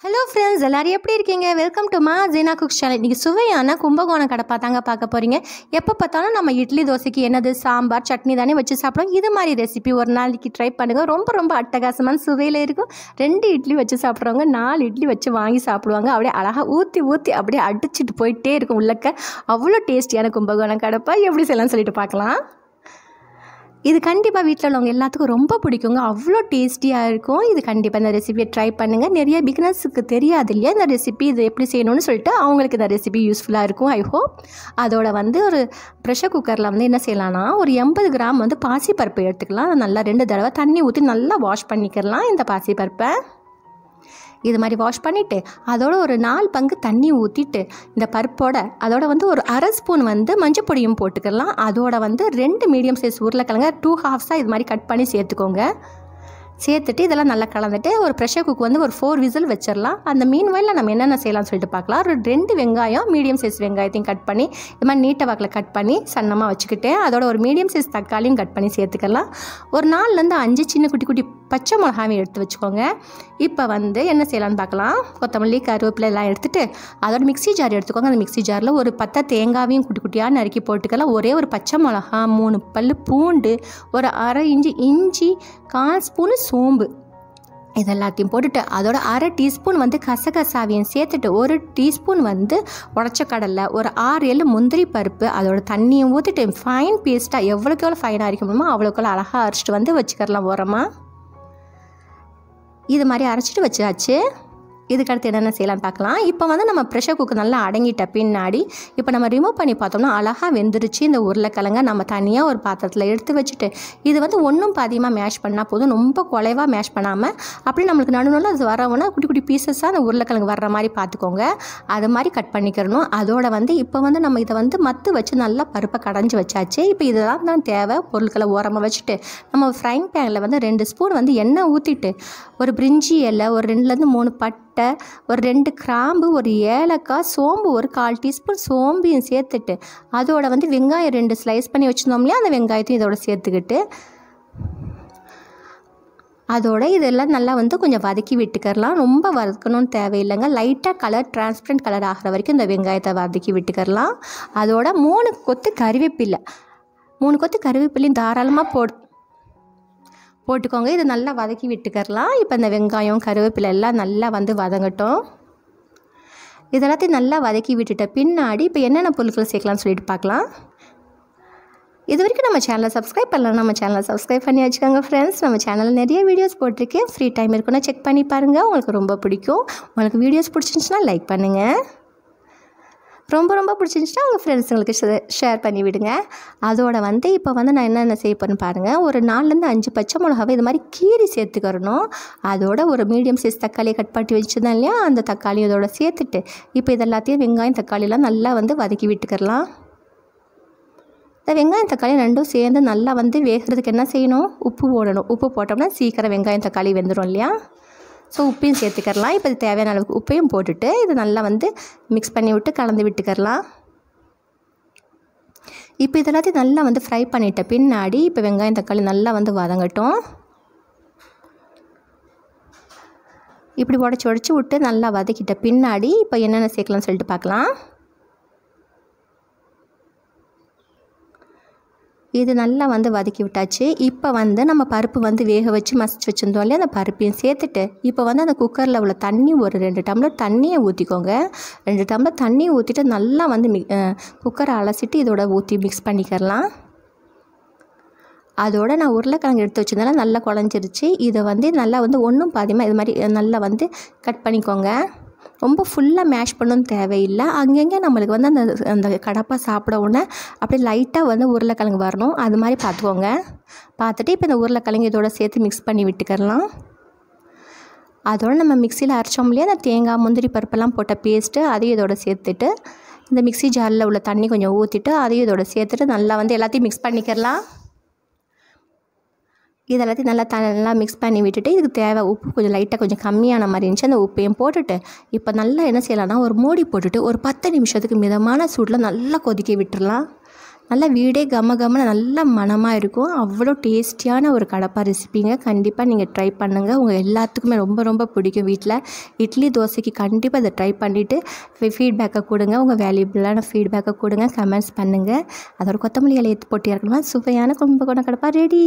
Hello friends, எல்லோரும் எப்படி இருக்கீங்க? வெல்கம் டு மா ஜீனா குக்ஸ் சேனல். இன்றைக்கி சுவையான கும்பகோணம் கடப்பா தாங்க பார்க்க போகிறீங்க. எப்போ பார்த்தாலும் நம்ம இட்லி தோசைக்கு என்னது சாம்பார் சட்னி தானே வச்சு சாப்பிடுவோம். இது மாதிரி ரெசிபி ஒரு நாளைக்கு ட்ரை பண்ணுங்கள். ரொம்ப அட்டகாசமான சுவையில் இருக்கும். 2 இட்லி வச்சு சாப்பிட்றவங்க 4 இட்லி வச்சு வாங்கி சாப்பிடுவாங்க. அப்படியே அழகாக ஊற்றி அப்படியே அடிச்சுட்டு போயிட்டே இருக்கும் உள்ளக்க. அவ்வளோ டேஸ்டியான கும்பகோணம் கடப்பா எப்படி செய்யலாம்னு சொல்லிட்டு பார்க்கலாம். இது கண்டிப்பாக வீட்டில் உள்ளவங்க எல்லாத்துக்கும் ரொம்ப பிடிக்குங்க. அவ்வளோ டேஸ்டியாக இருக்கும். இது கண்டிப்பாக இந்த ரெசிபியை ட்ரை பண்ணுங்கள். நிறைய பிகினர்ஸுக்கு தெரியாது இல்லையா இந்த ரெசிபி, இது எப்படி செய்யணும்னு சொல்லிட்டு அவங்களுக்கு இந்த ரெசிபி யூஸ்ஃபுல்லாக இருக்கும். I hope. அதோட ஒரு ப்ரெஷர் குக்கரில் என்ன செய்யலாம்னா, ஒரு 80 கிராம் பாசிப்பருப்பு எடுத்துக்கலாம். நல்லா 2 தடவை தண்ணி ஊற்றி நல்லா வாஷ் பண்ணிக்கலாம். இந்த பாசிப்பருப்பை இது மாதிரி வாஷ் பண்ணிவிட்டு அதோட ஒரு 4 பங்கு தண்ணி ஊற்றிட்டு இந்த பருப்போட அதோட ஒரு அரை ஸ்பூன் மஞ்சள் பொடியும் போட்டுக்கலாம். அதோட 2 மீடியம் சைஸ் உருளைக்கிழங்க 2 ஹாஃப்ஸாக இது மாதிரி கட் பண்ணி சேர்த்துக்கோங்க. சேர்த்துட்டு இதெல்லாம் நல்லா கலந்துட்டு ஒரு ப்ரெஷர் குக் ஒரு 4 விசில் வச்சிடலாம். அந்த மீன் வயலில் நம்ம என்னென்ன செய்யலாம்னு சொல்லிட்டு பார்க்கலாம். ஒரு 2 வெங்காயம் மீடியம் சைஸ் வெங்காயத்தையும் கட் பண்ணி இது மாதிரி நீட்ட வாக்கில் கட் பண்ணி சன்னமாக வச்சுக்கிட்டேன். அதோட ஒரு மீடியம் சைஸ் தக்காளியும் கட் பண்ணி சேர்த்துக்கலாம். ஒரு 4லேருந்து 5 சின்ன குட்டி பச்சை மிளகாயும் எடுத்து வச்சுக்கோங்க. இப்போ என்ன செய்யலான்னு பார்க்கலாம். கொத்தமல்லி கருவேப்பிலை எல்லாம் எடுத்துகிட்டு அதோட மிக்ஸி ஜார் எடுத்துக்கோங்க. அந்த மிக்ஸி ஜாரில் ஒரு 10 தேங்காவையும் குட்டியாக நறுக்கி போட்டுக்கலாம். ஒரே ஒரு பச்சை மிளகா, 3 பல் பூண்டு, ஒரு அரை இன்ச்சு இஞ்சி, 1/4 ஸ்பூனு சோம்பு இதெல்லாத்தையும் போட்டுட்டு அதோட அரை டீஸ்பூன் கசகசாவையும் சேர்த்துட்டு 1 டீஸ்பூன் உடச்ச கடலை, ஒரு 6-7 முந்திரி பருப்பு, அதோட தண்ணியும் ஊற்றிட்டு ஃபைன் பேஸ்ட்டாக எவ்வளோக்கு எவ்வளோ ஃபைனாக அரைக்க முடியுமோ அவ்வளோக்கு அழகாக அரைச்சிட்டு வச்சுக்கலாம் ஓரமாக. இது மாதிரி அரைச்சிட்டு வச்சாச்சு. இதுக்கடுத்து என்னென்ன செய்யலாம்னு பார்க்கலாம். இப்போ நம்ம ப்ரெஷர் குக்கர் நல்லா அடங்கிட்ட பின்னாடி இப்போ நம்ம ரிமூவ் பண்ணி பார்த்தோம்னா அழகாக வெந்துருச்சு. இந்த உருளைக்கிழங்க நம்ம தனியாக ஒரு பாத்திரத்தில் எடுத்து வச்சுட்டு இது ஒன்றும் பாதியமாக மேஷ் பண்ணால் போதும். ரொம்ப குலைவாக மேஷ் பண்ணாமல் அப்படி நம்மளுக்கு நடுவில் அது வரவுன்னா குட்டி பீசஸாக அந்த உருளைக்கிழங்கு வர்ற மாதிரி பார்த்துக்கோங்க. அது மாதிரி கட் பண்ணிக்கிறணும். அதோட இப்போ நம்ம இதை மத்து வச்சு நல்லா பருப்பை கடைஞ்சி வச்சாச்சு. இப்போ இதெல்லாம் தான் தேவை. பொருட்களை ஓரமாக வச்சுட்டு நம்ம ஃப்ரைங் பேனில் 2 ஸ்பூன் எண்ணெய் ஊற்றிட்டு ஒரு பிரிஞ்சி இலை, ஒரு 2லேருந்து 3 பட்டை, ஒரு 2 கிராம்பு, ஒரு ஏலக்காய், சோம்பு ஒரு 1/4 டீஸ்பூன் சோம்பையும் சேர்த்துட்டு அதோட வெங்காயம் 2 ஸ்லைஸ் பண்ணி வச்சுருந்தோம் இல்லையா, அந்த வெங்காயத்தையும் இதோட சேர்த்துக்கிட்டு அதோட இதெல்லாம் நல்லா கொஞ்சம் வதக்கி விட்டுக்கரலாம். ரொம்ப வதக்கணும்னு தேவையில்லைங்க. லைட்டாக கலர் டிரான்ஸ்பரண்ட் கலர் ஆகிற வரைக்கும் இந்த வெங்காயத்தை வதக்கி விட்டுக்கரலாம். அதோட 3 கொத்து கருவேப்பிலை, 3 கொத்து கருவேப்பிலையும் தாராளமாக போட்டுக்கோங்க. இதை நல்லா வதக்கி விட்டுக்கரலாம். இப்போ இந்த வெங்காயம் கருவேப்பிலை எல்லாம் நல்லா வதங்கட்டும். இதெல்லாத்தையும் நல்லா வதக்கி விட்டுட்ட பின்னாடி இப்போ என்னென்ன பொருட்கள் சேர்க்கலாம்னு சொல்லிட்டு பார்க்கலாம். இது வரைக்கும் நம்ம சேனலை சப்ஸ்கிரைப் பண்ணலாம். நம்ம சேனலை சப்ஸ்கிரைப் பண்ணி வச்சுக்கோங்க ஃப்ரெண்ட்ஸ். நம்ம சேனலில் நிறைய வீடியோஸ் போட்டிருக்கேன். ஃப்ரீ டைம் இருக்குன்னா செக் பண்ணி பாருங்கள். உங்களுக்கு ரொம்ப பிடிக்கும். உங்களுக்கு வீடியோஸ் பிடிச்சிருந்துச்சுன்னா லைக் பண்ணுங்கள். ரொம்ப பிடிச்சிருந்துச்சுன்னா உங்கள் ஃப்ரெண்ட்ஸுங்களுக்கு ஷேர் பண்ணி விடுங்க. அதோட இப்போ நான் என்னென்ன செய்ய போகிறேன்னு பாருங்கள். ஒரு 4லேருந்து 5 பச்சை மிளகாவை இது மாதிரி கீரி சேர்த்துக்கிறணும். அதோட ஒரு மீடியம் சைஸ் தக்காளியை கட் பண்ணி வச்சுருந்தேன் இல்லையா, அந்த தக்காளி இதோட சேர்த்துட்டு இப்போ இதெல்லாத்தையும் வெங்காயம் தக்காளியெல்லாம் நல்லா வதக்கி விட்டுக்கிறலாம். இந்த வெங்காயம் தக்காளி 2ம் சேர்ந்து நல்லா வேகிறதுக்கு என்ன செய்யணும், உப்பு போடணும். உப்பு போட்டோம்னா சீக்கிரம் வெங்காயம் தக்காளி வெந்துடும் இல்லையா. ஸோ உப்பையும் சேர்த்துக்கரலாம். இப்போ இது தேவையான அளவுக்கு உப்பையும் போட்டுட்டு இது நல்லா மிக்ஸ் பண்ணி விட்டு கலந்து விட்டுக்கரலாம். இப்போ இதெல்லாத்தையும் நல்லா ஃப்ரை பண்ணிட்ட பின்னாடி இப்போ வெங்காயம் தக்காளி நல்லா வதங்கட்டும். இப்படி உடச்சி விட்டு நல்லா வதக்கிட்ட பின்னாடி இப்போ என்னென்ன சேர்க்கலாம்னு சொல்லிட்டு பார்க்கலாம். இது நல்லா வதக்கி விட்டாச்சு. இப்போ நம்ம பருப்பு வேக வச்சு மசிச்சு வச்சுருந்தோம் இல்லையா, அந்த பருப்பையும் சேர்த்துட்டு இப்போ அந்த குக்கரில் உள்ள தண்ணி ஒரு 2 டம்ளர் தண்ணியை ஊற்றிக்கோங்க. 2 டம்ளர் தண்ணி ஊற்றிட்டு நல்லா குக்கரை அலசிட்டு இதோட ஊற்றி மிக்ஸ் பண்ணிக்கிறலாம். அதோட நான் உருளைக்கிழங்கு எடுத்து வச்சுருந்தால நல்லா குழஞ்சிருச்சு. இதை நல்லா ஒன்றும் பாதியமாக இது மாதிரி நல்லா கட் பண்ணிக்கோங்க. ரொம்ப ஃபுல்லாக மேஷ் பண்ணணும்னு தேவையில்லை. அங்கங்கே நம்மளுக்கு அந்த கடப்பா சாப்பிட உடனே அப்படியே லைட்டாக உருளைக்கிழங்கு வரணும். அது மாதிரி பார்த்துக்கோங்க. பார்த்துட்டு இப்போ இந்த உருளைக்கிழங்கு இதோட சேர்த்து மிக்ஸ் பண்ணி விட்டுக்கிறலாம். அதோட நம்ம மிக்சியில் அரைச்சோம் இல்லையா, அந்த தேங்காய் முந்திரி பருப்பெல்லாம் போட்ட பேஸ்ட்டு அதையும் இதோட சேர்த்துட்டு இந்த மிக்ஸி ஜாரில் உள்ள தண்ணி கொஞ்சம் ஊற்றிட்டு அதையும் இதோட சேர்த்துட்டு நல்லா எல்லாத்தையும் மிக்ஸ் பண்ணிக்கிறலாம். இதெல்லாத்தையும் நல்லா மிக்ஸ் பண்ணி விட்டுட்டு இதுக்கு தேவை உப்பு கொஞ்சம் லைட்டாக கொஞ்சம் கம்மியான மாதிரி இருந்துச்சு. அந்த உப்பையும் போட்டுட்டு இப்போ நல்லா என்ன செய்யலாம்னா ஒரு மூடி போட்டுட்டு ஒரு 10 நிமிஷத்துக்கு மிதமான சூடில் நல்லா கொதிக்க விட்டுடலாம். நல்லா வீடே கம கமன்னு நல்ல மணமாக இருக்கும். அவ்வளோ டேஸ்டியான ஒரு கடப்பா ரெசிபிங்க. கண்டிப்பாக நீங்கள் ட்ரை பண்ணுங்கள். உங்கள் எல்லாத்துக்குமே ரொம்ப ரொம்ப பிடிக்கும். வீட்டில் இட்லி தோசைக்கு கண்டிப்பாக இதை ட்ரை பண்ணிவிட்டு ஃபீட்பேக்கை கொடுங்க. உங்கள் வேல்யூபிளான ஃபீட்பேக்கை கொடுங்க, கமெண்ட்ஸ் பண்ணுங்கள். அதோட கொத்தமல்லி இலையை போட்டு இறக்கணுமா சுவையான கும்பகோணம் கடப்பா ரெடி.